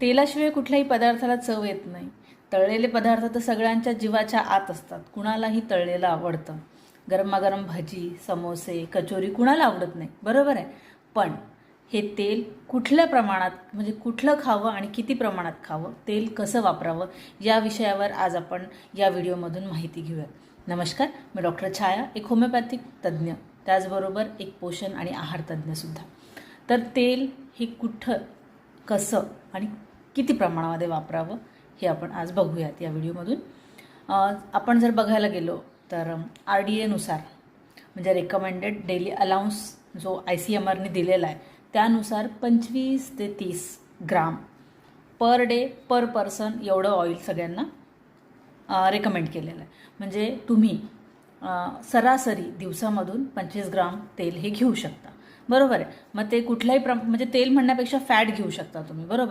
तेलाशिवाय कुठल्याही पदार्थाला चव येत नाही. तळलेले पदार्थ तर सगळ्यांच्या जीवाच्या आत असतात. कुणालाही तळलेलं आवडतं. गरमागरम भजी, समोसे, कचोरी कुणाला आवडत नाही, बरोबर आहे. पण हे तेल कुठल्या प्रमाणात, म्हणजे कुठलं खावं आणि किती प्रमाणात खावं, तेल कसं वापरावं, या विषयावर आज आपण या व्हिडिओमधून माहिती घेऊया. नमस्कार, मी डॉक्टर छाया, एक होमिओपॅथिक तज्ज्ञ, त्याचबरोबर एक पोषण आणि आहार तज्ज्ञसुद्धा. तर तेल हे कुठं, कसं आणि किती प्रमाणामध्ये वापरावं हे आपण आज बघूयात या व्हिडिओमधून. आपण जर बघायला गेलो तर RDAनुसार, म्हणजे रेकमेंडेड डेली अलाउन्स जो ICMRने दिलेला आहे, त्यानुसार 25 ते 30 ग्राम पर डे पर पर्सन एवढं ऑइल सगळ्यांना रेकमेंड केलेलं आहे. म्हणजे तुम्ही सरासरी दिवसामधून 25 ग्राम तेल हे घेऊ शकता, बरोबर आहे. मग ते कुठल्याही म्हणजे तेल म्हणण्यापेक्षा फॅट घेऊ शकता तुम्ही, बरोबर आहे.